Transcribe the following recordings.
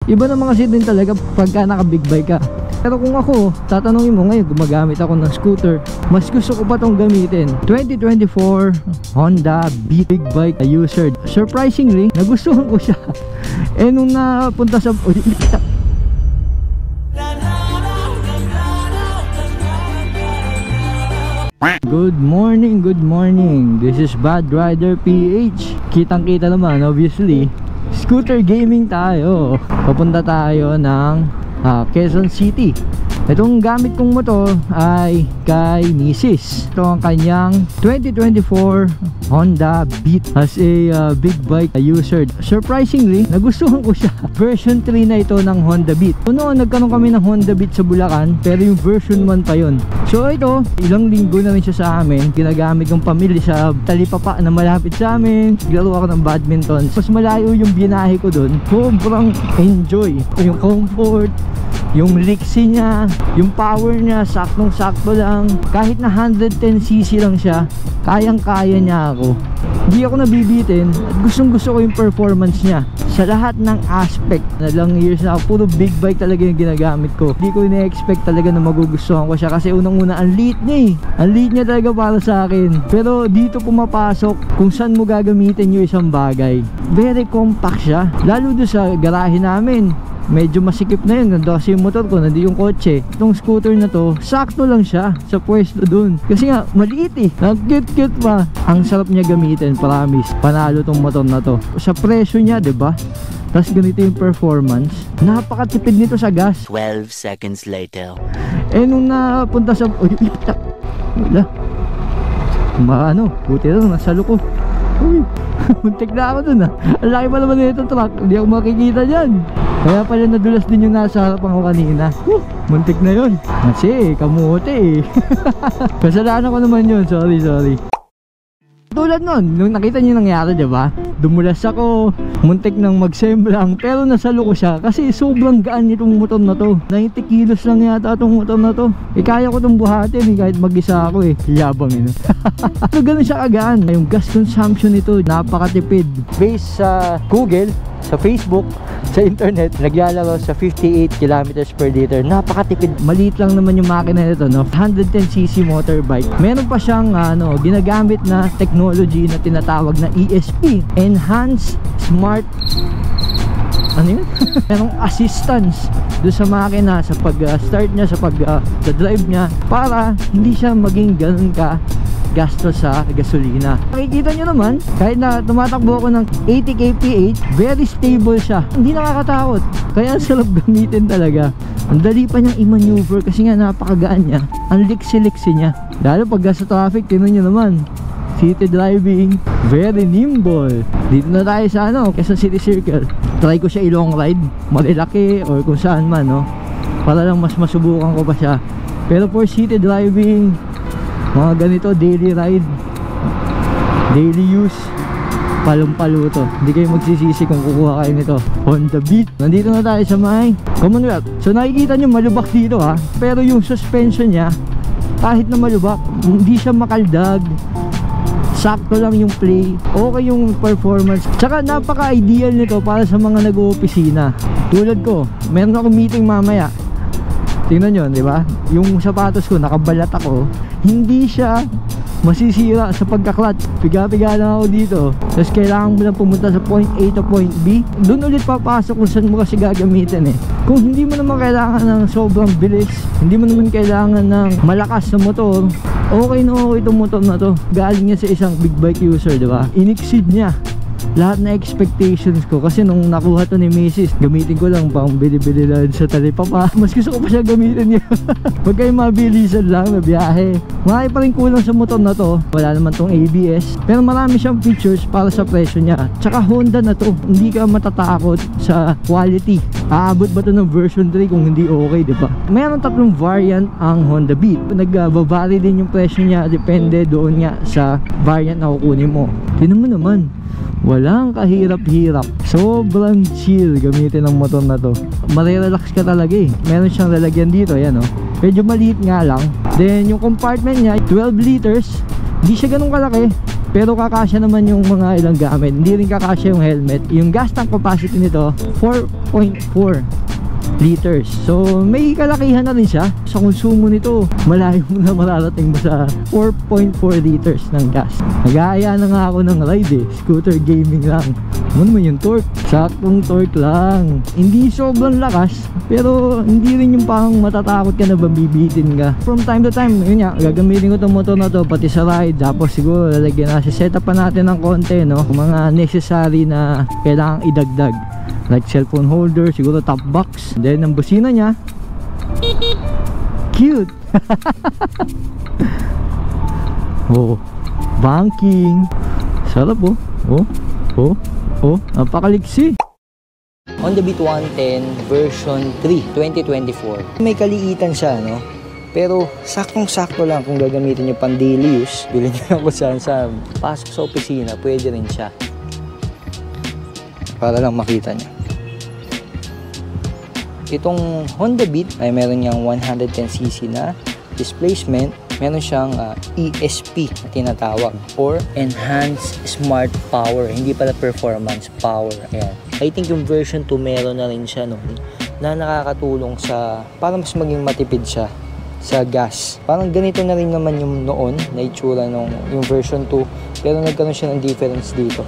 Iba naman kasi din talaga pagka naka big bike ka. Pero kung ako, tatanungin mo ngayon, gumagamit ako ng scooter, mas gusto ko pa tong gamitin. 2024 Honda Beat Big Bike user. Surprisingly, nagustuhan ko siya. Eh nung napunta sa Good morning, good morning. This is Bad Rider PH. Kitang-kita naman, obviously. Scooter gaming tayo. Papunta tayo ng Quezon City. Itong gamit kong motor ay kay Mrs. Ito ang kanyang 2024 Honda Beat as a big bike user. Surprisingly, nagustuhan ko siya. Version 3 na ito ng Honda Beat. Noon nagkaroon kami ng Honda Beat sa Bulacan, pero yung version 1 pa yun. So ito, ilang linggo na rin siya sa amin. Ginagamit kong pamilya sa Talipapa na malapit sa amin. Naglaro ako ng badminton. Mas malayo yung binahe ko dun. Sobrang enjoy. Yung comfort, yung liksi niya, yung power niya, saktong-sakto lang. Kahit na 110cc lang siya, kayang-kaya niya ako. Hindi ako nabibitin at gustong-gusto ko yung performance niya sa lahat ng aspect. Nalang years na puro big bike talaga yung ginagamit ko. Hindi ko ina-expect talaga na magugustuhan ko siya kasi unang-una ang liit niya eh. Ang liit niya talaga para sa akin. Pero dito pumapasok kung saan mo gagamitin yung isang bagay. Very compact siya. Lalo doon sa garahe namin, medyo masikip na yun. Nandun kasi yung motor ko, nandun yung kotse. Itong scooter na to, sakto lang siya sa pwesto dun. Kasi nga, maliit eh. Ang cute-cute pa. Ang sarap niya gamitin, promise. Panalo tong motor na to. Sa presyo niya, diba? Tapos ganito yung performance. Napakatipid nito sa gas. 12 seconds later. Eh nung napunta sa... Wala. Buti lang, nasalo ko. Uy, muntik na ako dun ah. Ang laki pa naman na itong truck. Hindi ako makikita dyan. Kaya pala nadulas din yung nasa harapan ko kanina. Muntik na yun. Kasi kamote eh. Kasalanan ko naman yun. Sorry. Tulad nun, nung nakita niyo nangyari, diba? Dumulas ako, muntik nang magsemblang, pero nasalo ko siya kasi sobrang gaan nitong motor na to. 90 kilos lang yata itong motor na to. Kaya ko itong buhatin kahit mag-isa ako eh. Yabang yun. So ganun siya kagaan. Yung gas consumption nito, napakatipid. Based sa Google, sa Facebook, sa internet, naglalaro sa 58 kilometers per liter. Napakatipid. Maliit lang naman yung makina nito, no? 110cc motorbike. Meron pa siyang ginagamit na technology na tinatawag na ESP, Enhanced Smart merong assistance doon sa makina sa pag-start niya, sa pag-drive niya, para hindi siya maging ganun ka gastos sa gasolina. Makikita nyo naman, kahit na tumatakbo ako ng 80 kph, very stable siya. Hindi nakakatakot. Kaya ang sarap gamitin talaga. Ang dali pa niyang i-maneuver kasi nga napakagaan niya. Ang liksi-liksi niya. Lalo pag sa traffic, tinan nyo naman. City driving, very nimble. Dito na tayo sa Quezon City Circle. Try ko siya i-long ride, Marilaki or kung saan man, no? Para lang mas masubukan ko pa siya. Pero for city driving, mga ganito, daily ride, daily use, palong-palo to. Hindi kayo magsisisi kung kukuha kayo nito. Honda Beat. Nandito na tayo sa may Commonwealth. So nakikita nyo malubak dito ha. Pero yung suspension niya, kahit na malubak, hindi siya makaldag. Sakto lang yung play. Okay yung performance. Tsaka napaka-ideal nito para sa mga nag-oopisina. Tulad ko, meron akong meeting mamaya. Tingnan nyo, di ba? Yung sapatos ko, nakabalat ako. Hindi siya masisira sa pagka-clutch. Piga-piga lang ako dito. Tapos kailangan mo lang pumunta sa point A to point B. Doon ulit papasok kung saan mo kasi gagamitin eh. Kung hindi mo naman kailangan ng sobrang bilis, hindi mo naman kailangan ng malakas na motor, okay na okay itong motor na to. Galing niya sa isang big bike user, di ba? In-exceed niya lahat na expectations ko. Kasi nung nakuha to ni Mrs., gamitin ko lang pang bili-bili lang sa Talipapa. Mas gusto ko pa siya gamitin niya. Huwag kayo mabilisan lang na biyahe. Marami pa rin kulang sa motor na to. Wala naman tong ABS, pero marami siyang features para sa presyo niya. Tsaka Honda na to, hindi ka matatakot sa quality. Aabot ba to ng version 3 kung hindi okay, diba? Mayroon 3 variant ang Honda Beat. Nag-vary din yung presyo niya, depende doon nga sa variant na kukunin mo. Tingnan mo naman, walang kahirap-hirap. Sobrang chill gamitin ang motor na to. Marirelax ka talaga eh. Meron siyang lalagyan dito, ayan oh. Medyo maliit nga lang. Then yung compartment niya 12 liters. Hindi siya ganun kalaki. pero kakasya naman yung mga ilang gamit. Hindi rin kakasya yung helmet. Yung gas tank capacity nito 4.4 liters. So may kalakihan na rin siya. Sa konsumo nito, malayo na mararating mo sa 4.4 liters ng gas. Nag-aaya na nga ako ng ride scooter gaming lang. Ano naman yung torque? Saktong torque lang. Hindi sobrang lakas, pero hindi rin yung parang matatakot ka na babibitin ka. From time to time, yun nga, gagamitin ko itong motor na to pati sa ride. Tapos siguro lalagyan na, set up pa natin ng konti, no? Mga necessary na kailangang idagdag, like cellphone holder, siguro top box. Then ang busina niya, cute. Oh, banking. Sarap napakaliksi. Honda Beat 110 version 3 2024. May kaliitan siya, no? Pero saktong-sakto lang kung gagamitin nyo pang daily use. Bilhin nyo lang kung saan pasok sa opisina, pwede rin siya. Para lang makita nyo. Itong Honda Beat ay meron niyang 110cc na displacement. Meron siyang ESP na tinatawag, or Enhanced Smart Power. Hindi pala performance, power. Ayan. I think yung version 2 meron na rin siya noon na nakakatulong sa para mas maging matipid siya sa gas. Parang ganito na rin naman yung noon na itsura nung yung version 2, pero nagkaroon siya ng difference dito.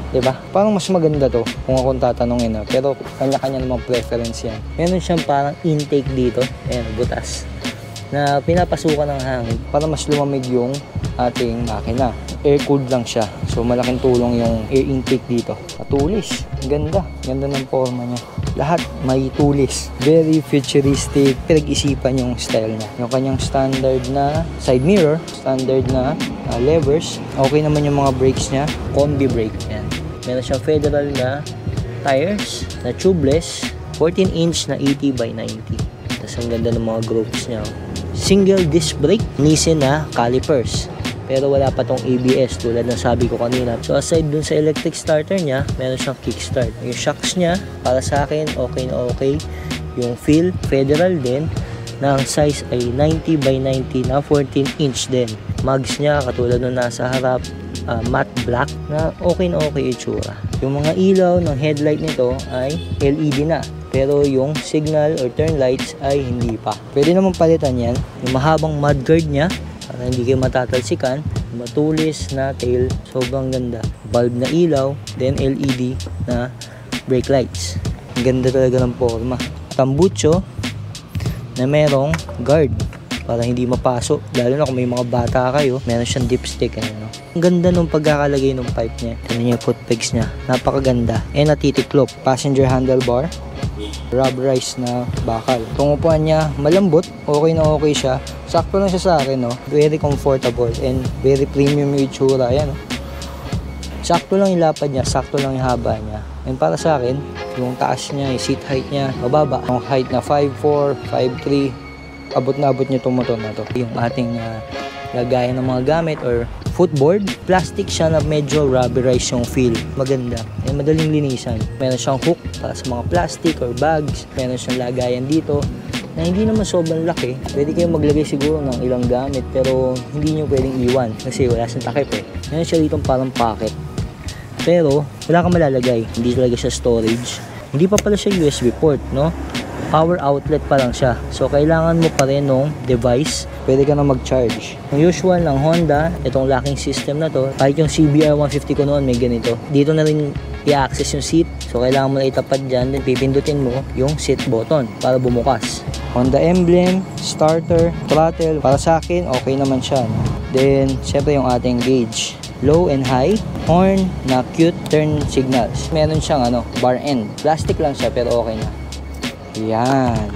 Diba? Parang mas maganda to kung akong tatanungin na. Pero kanya-kanya namang preference yan. Meron siyang parang intake dito. Ayan, butas. Na pinapasukan ng hangin para mas lumamig yung ating makina. Air-cooled lang siya. So malaking tulong yung air intake dito. Matulis. Ganda. Ganda ng forma niya. Lahat may tulis. Very futuristic. Pinag-isipan yung style niya. Yung kanyang standard na side mirror. Standard na levers. Okay naman yung mga brakes niya. Combi brake. Yan. Meron siyang federal na tires na tubeless. 14-inch na 80 by 90. Tapos ang ganda ng mga grooves niya. Single disc brake, Nissin na calipers. Pero wala pa tong ABS tulad ng sabi ko kanina. So aside dun sa electric starter niya, meron siyang kickstart. Yung shocks niya, para sa akin, okay na okay. Yung feel, federal din. Na ang size ay 90 by 90 na 14-inch din. Mugs niya, katulad nung nasa harap, matte black na okay itsura. Yung mga ilaw ng headlight nito ay LED na. Pero yung signal or turn lights ay hindi pa. Pwede naman palitan yan. Yung mahabang mudguard niya, para hindi kayo matatalsikan. Matulis na tail, sobrang ganda. Bulb na ilaw, then LED na brake lights. Ang ganda talaga ng forma. Tambucho na merong guard para hindi mapasok. Lalo na kung may mga bata kayo, meron siyang dipstick. Ano? Ang ganda nung pagkakalagay ng pipe niya. Tignan niyo yung footpegs niya. Napakaganda. And natitiklop. Passenger handlebar. Rubberized na bakal. Itong upuan niya, malambot. Okay na okay siya. Sakto lang siya sa akin, no? Very comfortable and very premium yung itsura. Ayan, no? Sakto lang yung lapad niya. Sakto lang yung haba niya. And para sa akin, yung taas niya, yung seat height niya, mababa. Yung height na 5'4", 5'3", abot na abot niya itong motor na to. Yung ating lagayan ng mga gamit or footboard, plastic siya na medyo rubberized yung feel. Maganda. And madaling linisan. Meron siyang hook para sa mga plastic or bags. Meron siyang lagayan dito na hindi naman sobrang laki. Pwede kayong maglagay siguro ng ilang gamit pero hindi nyo pwedeng iwan kasi wala siyang takip eh. Meron siya dito parang pocket. Pero wala kang malalagay. Hindi talaga siya storage. Hindi pa pala siya USB port, no? Power outlet pa lang siya. So, kailangan mo pa rin ng device. Pwede ka na mag-charge. Yung usual ng Honda, itong locking system na to, kahit yung CBR 150 ko noon, may ganito. Dito na rin i-access yung seat. So, kailangan mo na itapat dyan. Then, pipindutin mo yung seat button para bumukas. Honda emblem, starter, throttle. Para sa akin, okay naman siya. No? Then, syempre yung ating gauge. Low and high. Horn na cute turn signals. Meron siyang bar end. Plastic lang siya pero okay na. Yan.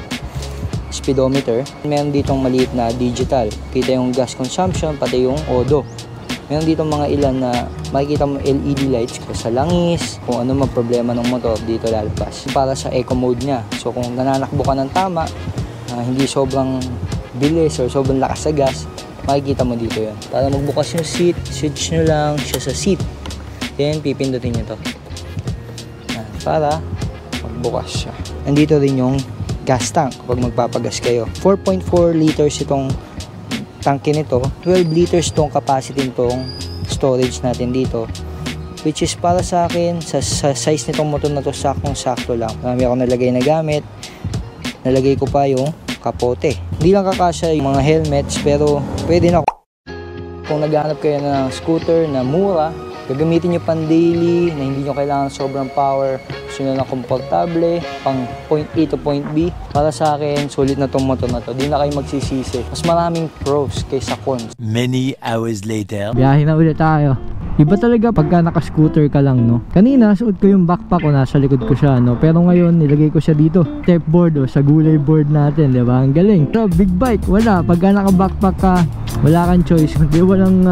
Speedometer. Meron ditong maliit na digital. Kita yung gas consumption, pati yung odo. Meron ditong mga ilan na makikita mo LED lights kung sa langis, kung ano mang problema ng motor, dito lalabas. Para sa eco mode niya. So kung nananakbo ka ng tama, hindi sobrang bilis or sobrang lakas sa gas, makikita mo dito yan. Para magbukas yung seat, switch nyo lang siya sa seat. Then pipindutin nyo to. Yan. Para magbukas siya. Nandito rin yung gas tank kapag magpapagas kayo. 4.4 liters itong tanke nito. 12 liters itong capacity nitong storage natin dito, which is para sa akin, sa size nitong motor na to, saktong sakto lang. Marami ako nalagay na gamit, nalagay ko pa yung kapote. Hindi lang kakasya yung mga helmets, pero pwede na. Kung naghahanap kayo ng scooter na mura, gagamitin nyo pan daily, na hindi nyo kailangan sobrang power, gusto nyo na komportable, pang point A to point B, para sa akin, sulit na tong motor na to. Di na kayo magsisisi. Mas maraming pros kaysa cons. Many hours later. Biyahe na ulit tayo. Iba talaga pagka naka-scooter ka lang, no? Kanina, suot ko yung backpack ko, nasa likod ko siya, no? Pero ngayon, nilagay ko siya dito. Step board, oh, sa gulay board natin, di ba? Ang galing. So, big bike, wala. Pagka naka-backpack ka, wala kang choice. Hindi, walang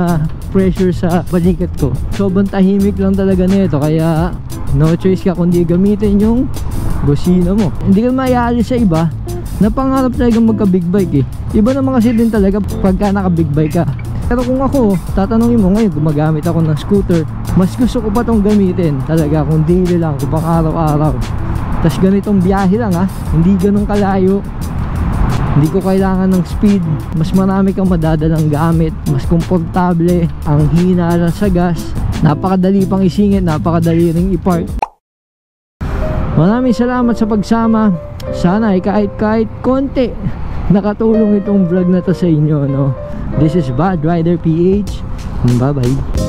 pressure sa balikat ko. Sobrang tahimik lang talaga nito, kaya no choice ka kundi gamitin yung busina mo. Hindi ka maiaalis sa iba na pangarap talaga magka-big bike eh. Iba naman kasi din talaga pagka naka-big bike ka. Pero kung ako, tatanungin mo ngayon, gumagamit ako ng scooter, mas gusto ko pa itong gamitin talaga kung daily lang, kung pang araw-araw. Tapos ganitong biyahe lang hindi ganun kalayo, hindi ko kailangan ng speed, mas marami kang madadalang gamit, mas komportable, ang hina lang sa gas, napakadali pang isingit, napakadali ring i-park. Maraming salamat sa pagsama. Sana ay kahit konti nakatulong itong vlog na to sa inyo, no? This is Bad Rider PH. Bye bye.